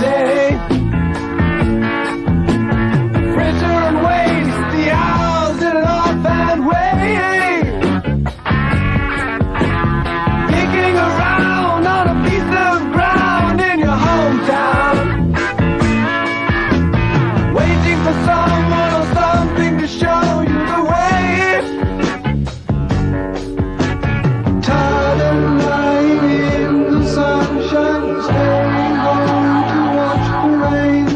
day. Fritter and waste the hours in an offhand way. Kicking around on a piece of ground in your hometown. Waiting for someone or something to show you the way. Tired and lying in the sunshine, staying home to watch the rain.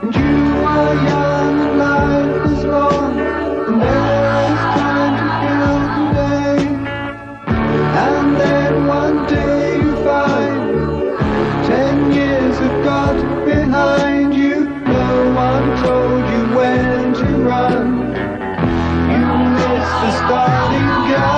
And you are young and life is long, and there is time to kill today. And then one day you find 10 years have got behind you. No one told you when to run. You missed the starting gun.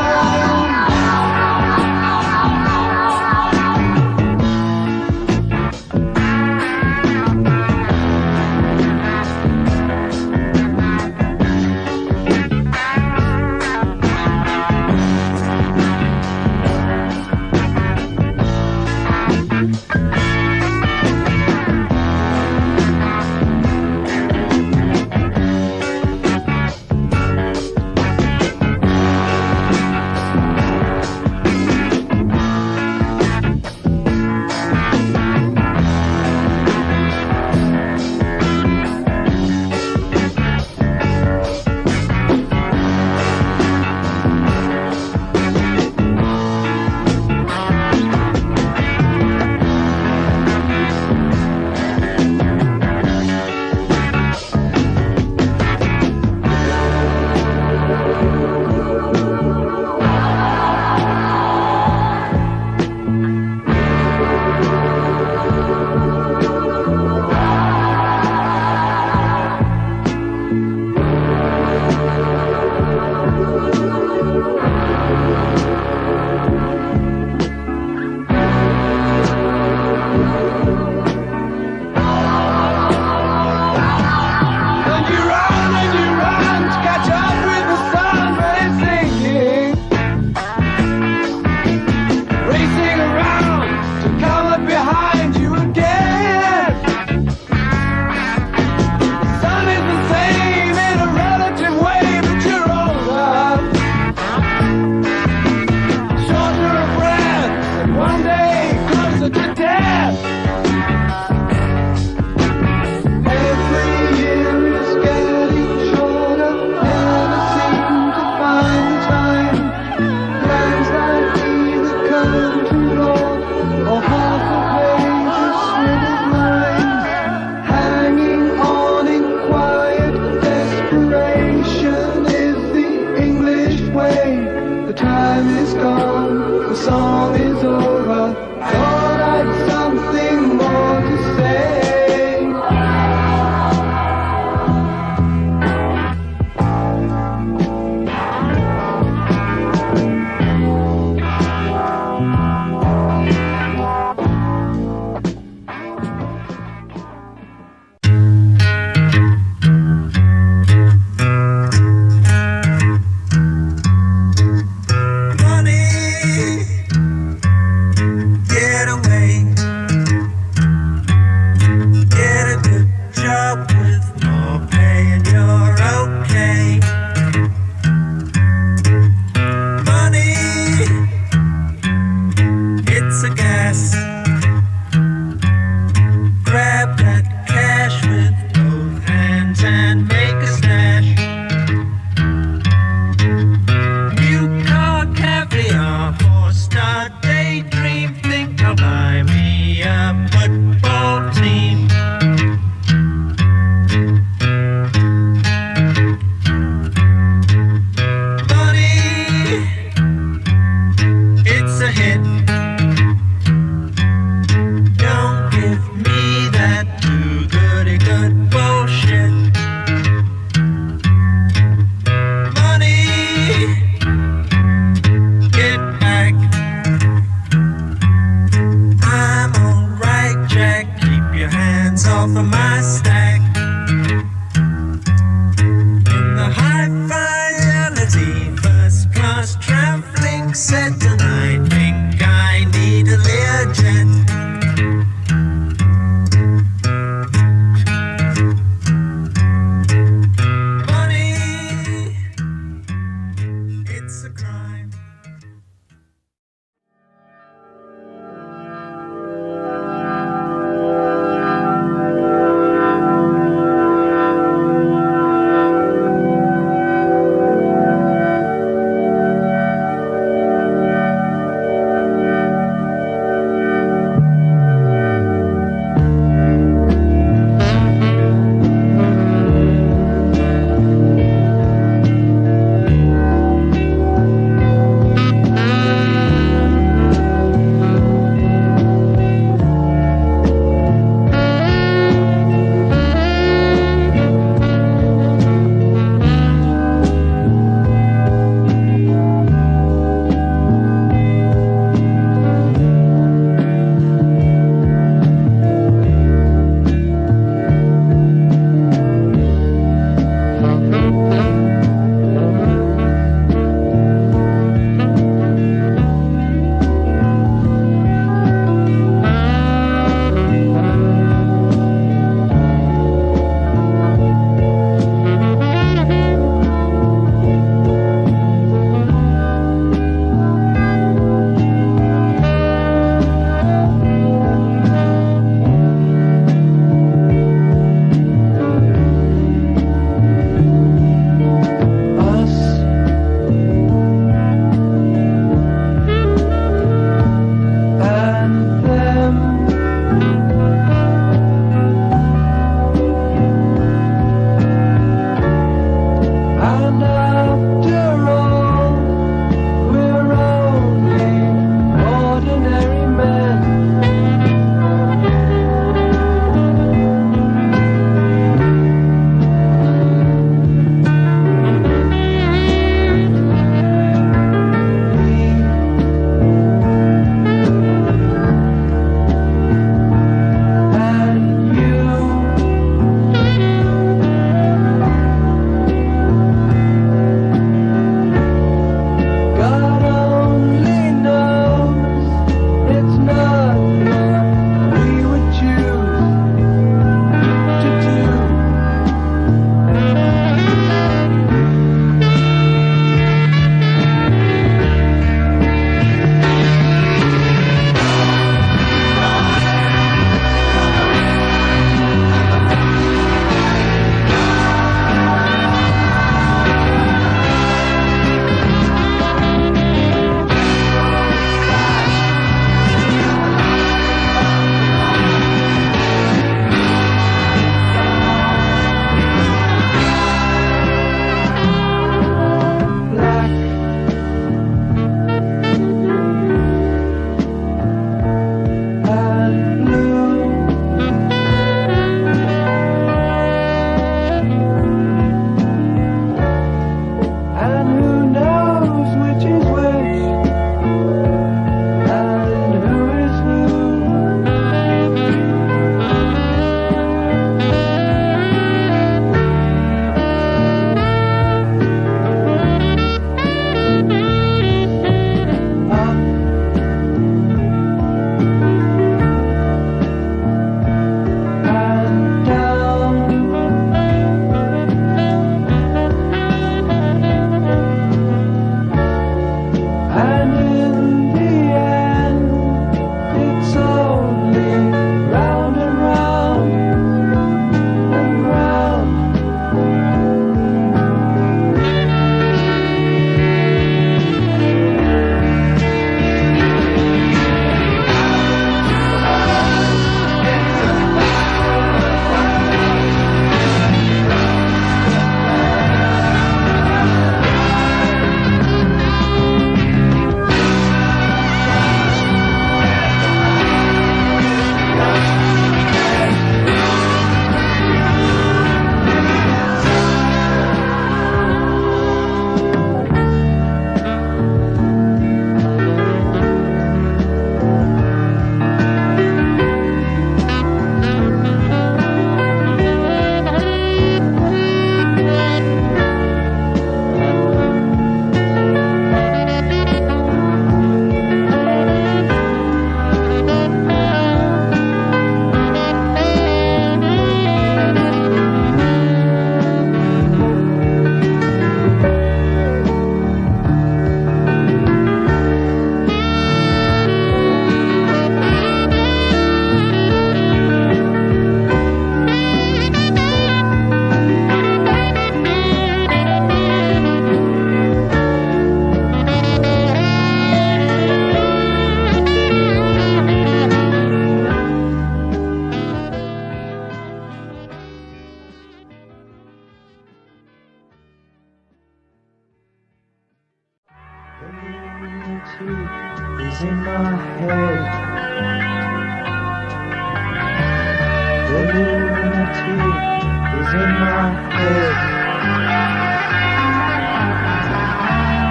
is in my head.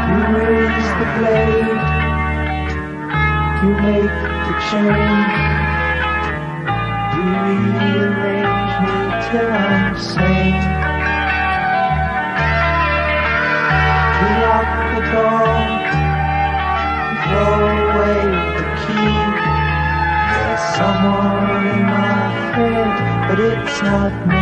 You raise the blade, you make the change, you rearrange me till I'm sane. You lock the door, you throw away the key. There's someone in my head, but it's not me.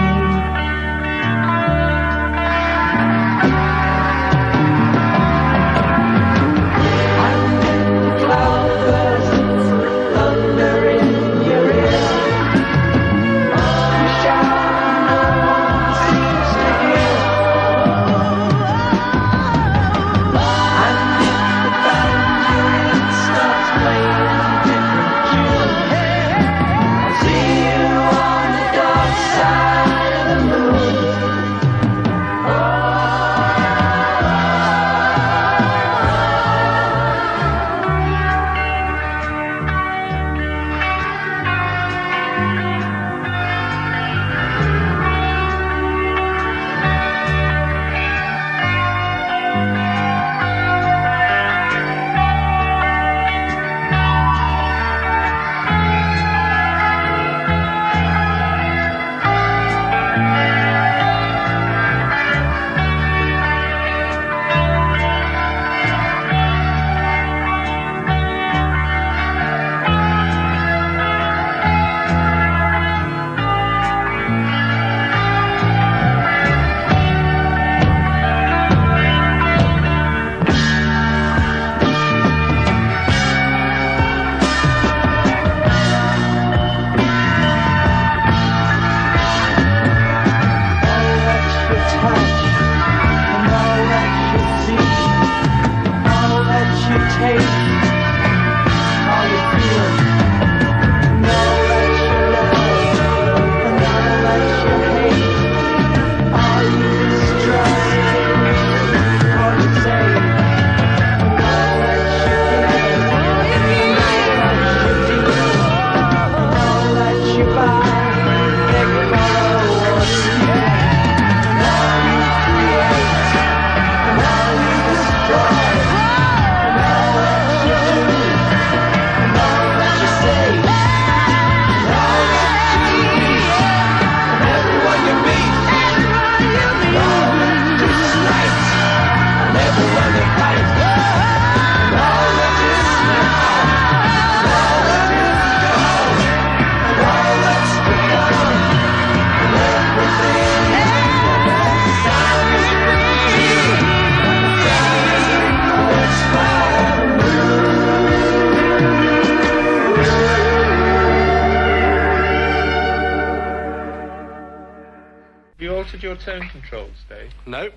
Your tone controls, Dave? No. Have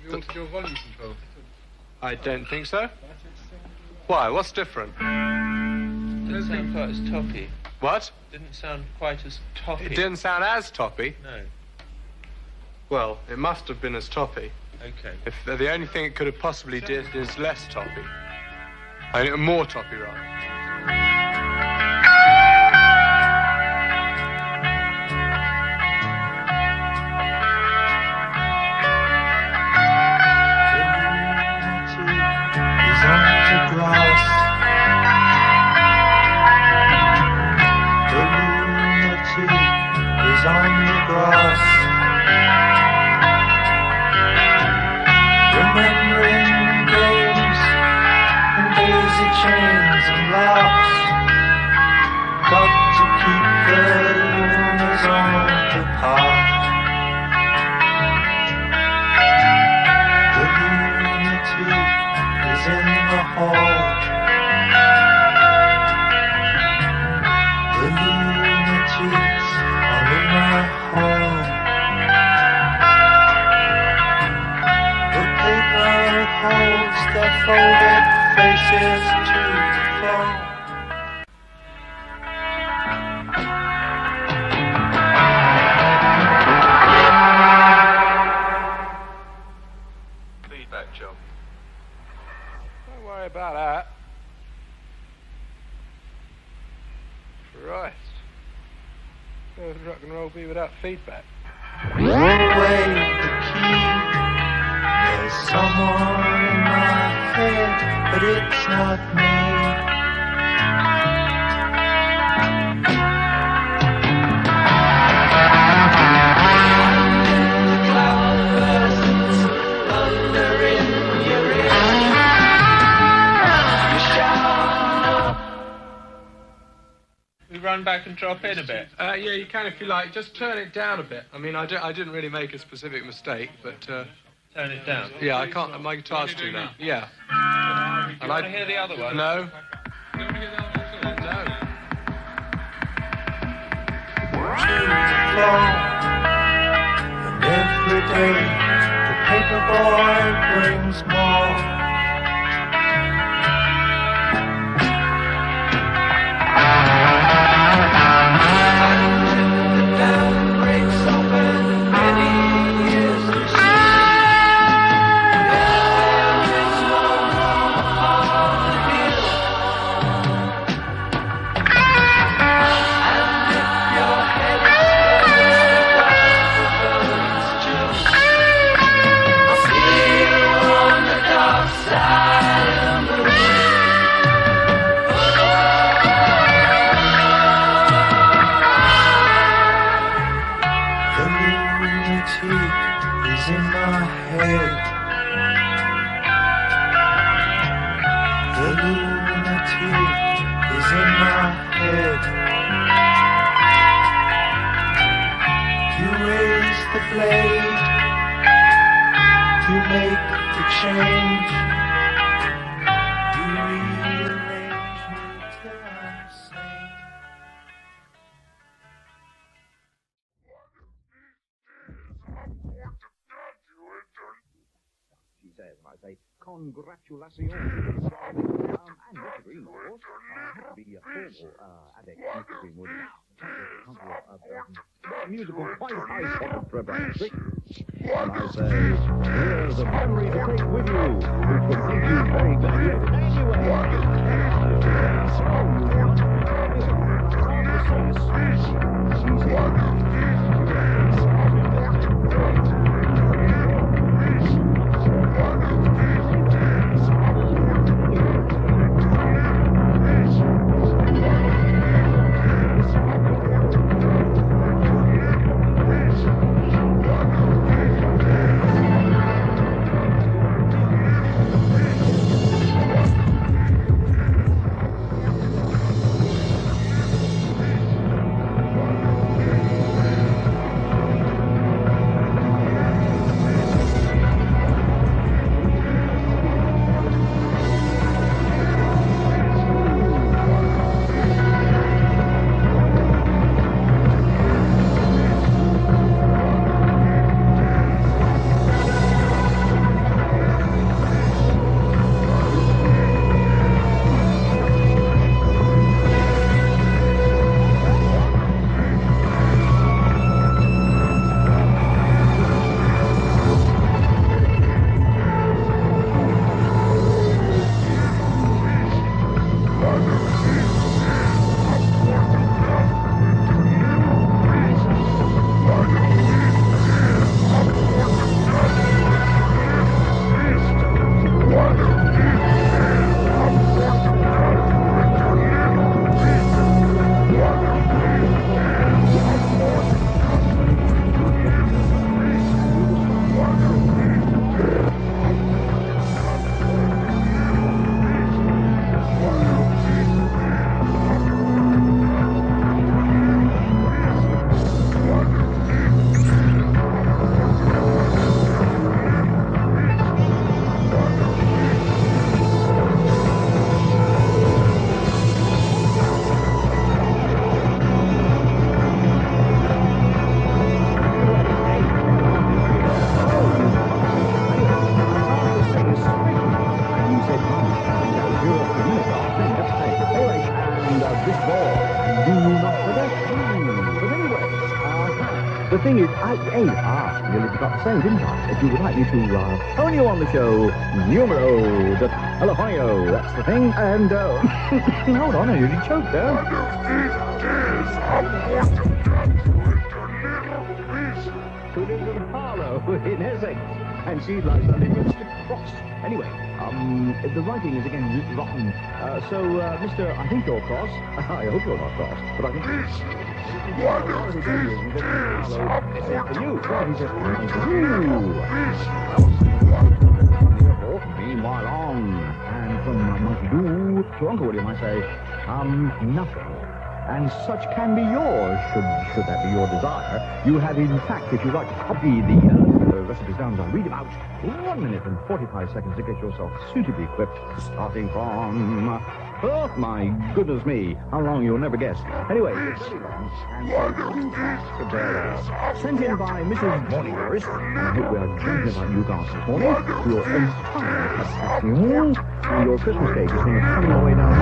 you altered your volume control? I don't think so. Why? What's different? Didn't sound quite as toppy. What? Didn't sound quite as toppy. It didn't sound as toppy. No. Well, it must have been as toppy. Okay. If the only thing it could have possibly did is less toppy. I mean, more toppy, rather. Chains and locks, got to keep the rumors on the path. The lunatic is in the hall. The lunatics are in my hall. The paper holds their folded faces to the floor. Feedback, John. Don't worry about that. Christ. would rock and roll be without feedback? Throw away the key. There's someone in my head, but it's not me. We run back and drop in a bit. Yeah, you can if you like. Just turn it down a bit. I mean, I didn't really make a specific mistake, but Turn it down. yeah, I can't. My guitar's too loud. Yeah. Do you want to hear the other one? No. You want to get that one too? No. And every day the paper boy brings more. Congratulations. And Mr. Green, of course, the formal addict, Mr. Greenwood, musical quite high spot for a bright trick. And I say, here's a memory to take with you, which will make you very glad. The thing is, I nearly forgot to say, didn't I? If you would like me to phone you on the show, numero de telefonio, that's the thing, and, hold on, I nearly choked there. in Essex. And she'd like something with Mr. Cross. Anyway, the writing is again rotten. Mr. I think you're cross. I hope you're not cross, but I think... For you. Well, he says, meanwhile on. And from Monkey Doo to Uncle William, I say, nothing. And such can be yours, should that be your desire. You have, in fact, if you like to copy the recipes down as I read them out, 1 minute and 45 seconds to get yourself suitably equipped, starting from... Oh, my goodness me, how long you'll never guess. Anyway, it's very long, and sent in by Mrs. Morninghurst. I hope we are joking about you guys this morning. Your entire satisfaction, and your Christmas cake is going to come your way down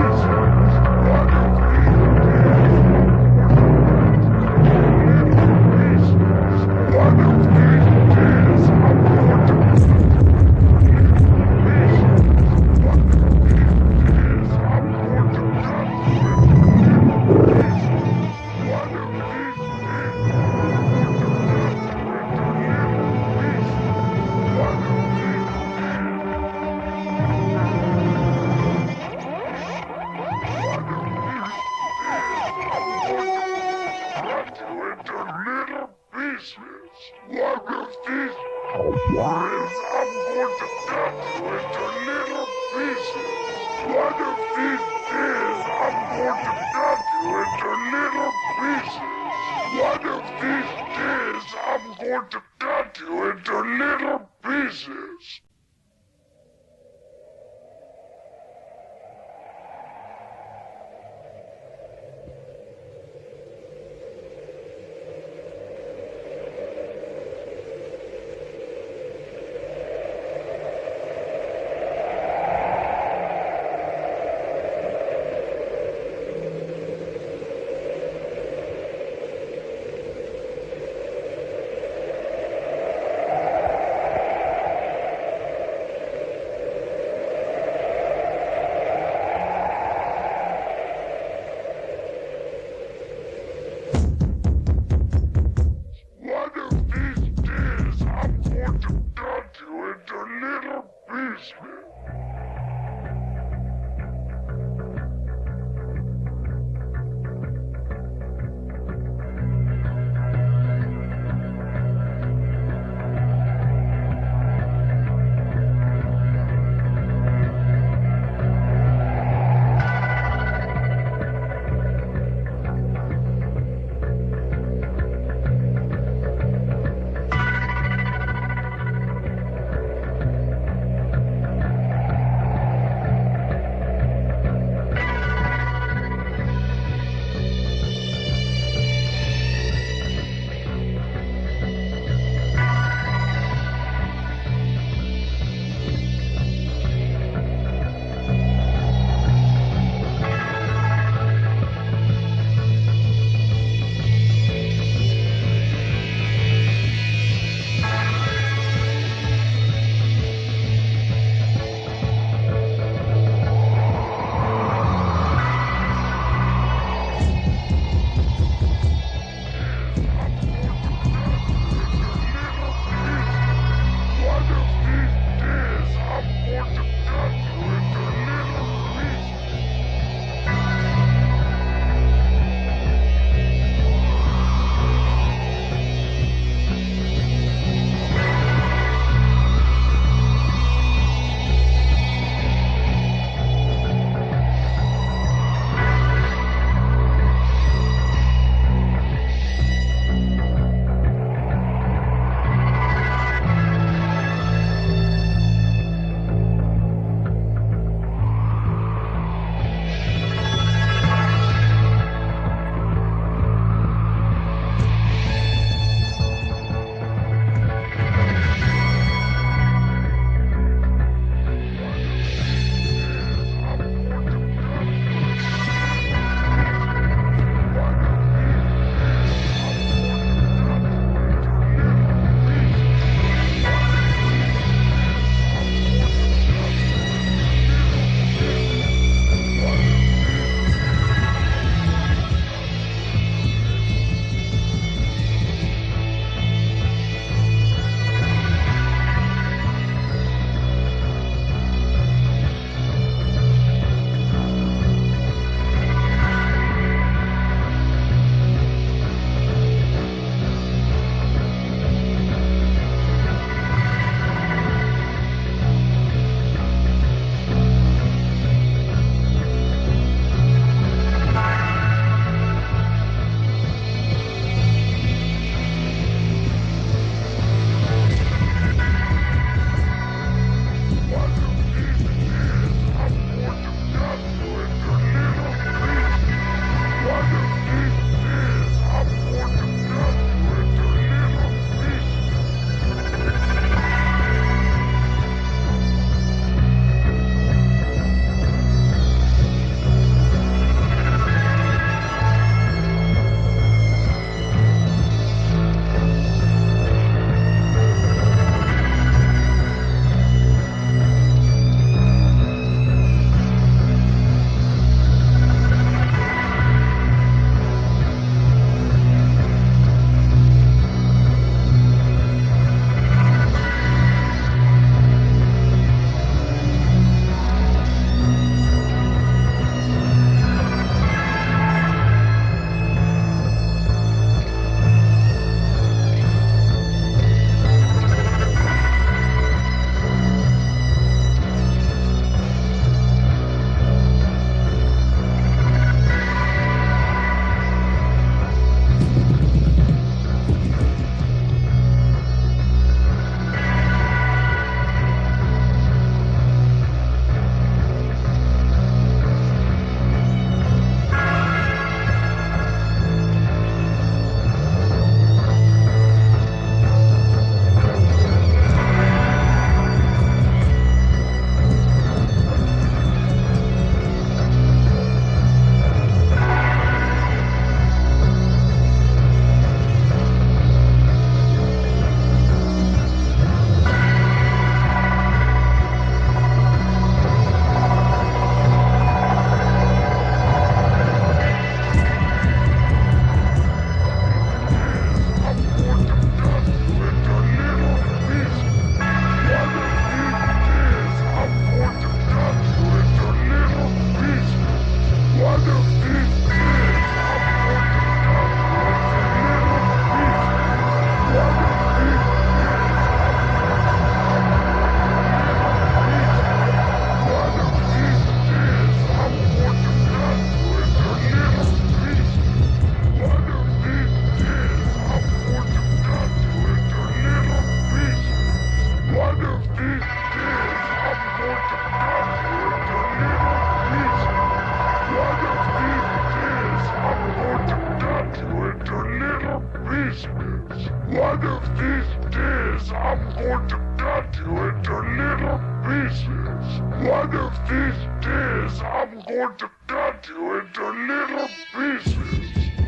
days I'm going to cut you into little pieces. One of these days I'm going to cut you into little pieces.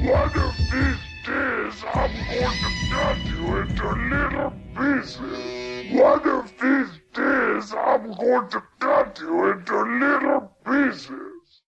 One of these days I'm going to cut you into little pieces. One of these days I'm going to cut you into little pieces.